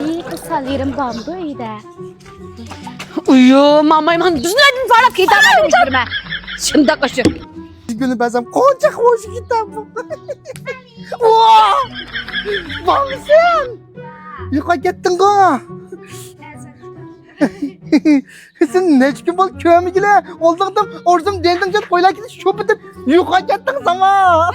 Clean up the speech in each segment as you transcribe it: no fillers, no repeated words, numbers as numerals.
İyi kısa yerim bambu iyi de. Uyuyor mamayman düzüne farap kitabı bitirme. Şimdi kaşı. Günü bezem koca hoş kitabı. Vaa! Bamsen! Yuka gittin ko. Sen neçkin bol köyümü gile. Olduktum orzum deldin jet koyla gidip şu bitip yuka gittin sana.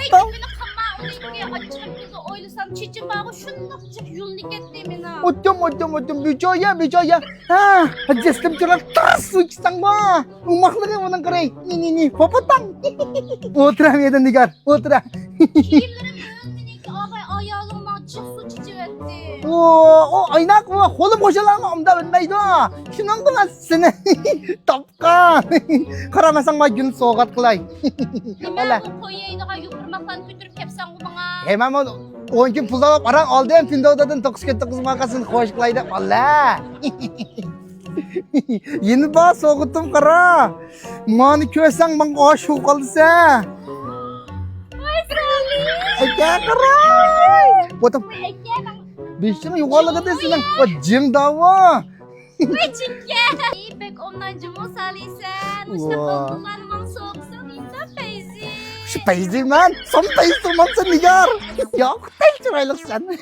Beni kama açık kızı oylasam çiçim bağı şundakçık yolunu gittiğimin ha. Otum bücoya. Ha, jestim çırak ters uçsan ba. Umaklığı bunun kırayı. Ni popotang. Otura meydan digar. Otura. Kiyimlerim önümdeki ağabey ayağıma açık su çiçim etti. O aynak mı? Kolum koşalanma omda bilmeydi o. Şunun da seni tapkan. Karamasan ma gün soğuk kılay. Hemen bu koyaydı ha yupurmaktan götürüp hepsen bu bana. Hemen o 10 gün pul alıp aran aldığım Findoda'dan 9 makasını koş kılaydı. Valla. Yeni bağ soğuttum kara. Mani kösen bana koşu kalırsa. Ay Sali. Eke kara. Botum. Eke bang. Bişini yuvarladı desin. O cim dava. Ay çinke. İyi pek ondan cımı Sali sen. Uçta kullanman soğuksan insan feyzi. Şu peyzi man. Son peyzi man sen nigar. Yok tel çıraylık sen.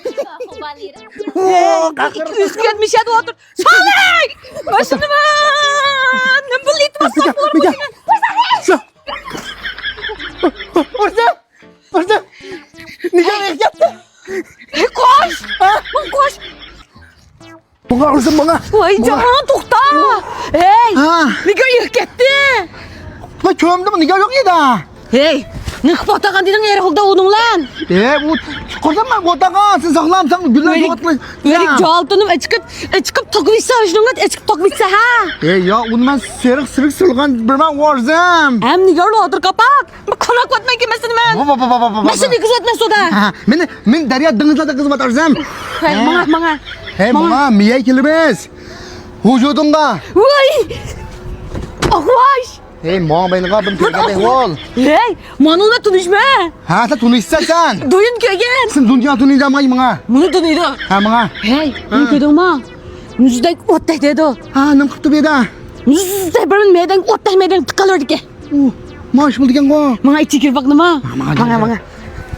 Kubalir. Oo kakır. Üst gelmiş ya otur. Salih! Başını ben! Ne bulit masam olur mu? Şu. Orada. Nigar yattı. Koş! Koş! Bana orada bana. Vay canına tokta! Hey! Ha. Ne gör gitti? Ben köyümde mi nigar yok ya da. Hey! Ne kapatakan dedin yere oldu onun lan? Bu kocaman kotakan sen saklamsan güller Verik- sokatlı. Verik çoğaltınım çıkıp tokvitsa şununla çıkıp tokvitsa ha. Ya ondan sırık sırılgan bir ben varzım. Hem ne gör otur kapak. Konak vatmak yemesin ben. Baba. Nasıl bir kız etmez o da? Men derya dınızla kızım atarsam. Hey bana. Hey bana miye kilibes. Vücudumda. Vay! Akvaş! Hey bana beni kapım Türkiye'de ol. Hey! Manul'la tunuşma. Ha sen tunişsen sen. Duyun köygen. Sen dünya tunişeceğim ay bana. Bunu tunuydu. Ha bana. Hey! Ne köydün ma? Müzdek ottay dedi o. Ha nem kıptı bir daha. Müzdek berin meydan ottay meydan tıkalır dike. Maaş bulduk yan ko. Mana içi kirpak nama. Mana.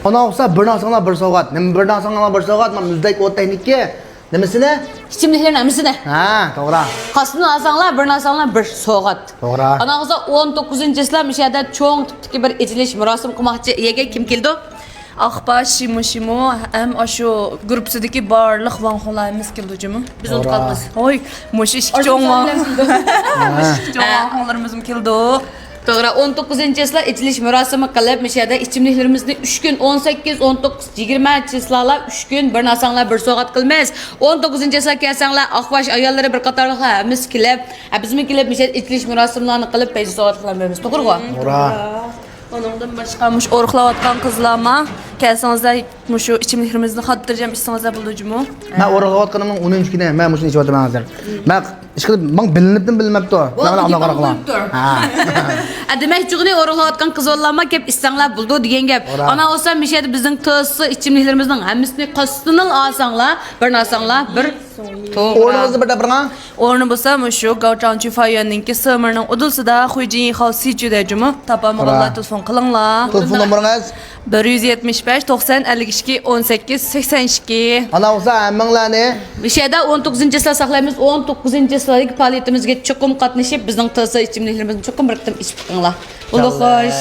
Ona olsa bir nasana bir soğuk. Nem bir nasana bir soğuk. Ma müzdek o teknikke. Demesine? Şimdilerin emisine. Ha doğru. Kasını alsanlar, birini alsanlar bir soğuk. Doğru. Ana kıza 19. İslam işede çoğun tiptiki bir içiliş murasim kumakçı yege kim keldi? Akba Şimo hem aşu grupsideki barlıq vanxolarımız keldi biz onu kalmaz. Oy, muş işki çoğun van. Muş çoğun vanxolarımız keldi. Doğru 19. İslam içiliş murasimi kılıp işede içimliklerimizni 3 gün 18, 19, 20 islalar 3 gün birini alsanlar bir soğuk kılmaz. 19. İslam kelsanlar akbaş ayolları bir katarlık hemiz kilip. Bizim kilip işede içiliş murasimlerini kılıp peyzi soğuk kılmamız. Doğru mu? Doğru. Onundan başka muş oruqlavatqan qızlama. Kelsangizlar mushu ichimliklarimizni xotirjam ichsangizlar bo'ldi-mu? Ben oruqlayotganımın 13 güne ben muşun içi oturmam hazır. Ben işkilip ben biliniptim bilmepti o. Ben ona qaraklan. Ha. Demek ki oruqlayotgan qiz olama kep istanglar buldu degan gap. Ana olsa mishadi bizning tığısı içimliklerimizning hammasini qasdini alsanglar, bir alsanglar, bir Oruğunuzu bir de bana. O'rni bo'lsa mushu Gauchanchi Fayanninki Sömürning udulsida Xujin Xalsichudajimi tapamag'allar telefon qilinglar. Telefon numaranız. 175 90 52 18 82. Ana olsa emminglarni. Mishada 19. isla saqlaymiz. 19. isladagi faoliyatimizga chuqur qatnashib bizning tığısı içimliklerimizni chuqur bir qitim ichib chiqinglar. Ulug' xo'sh.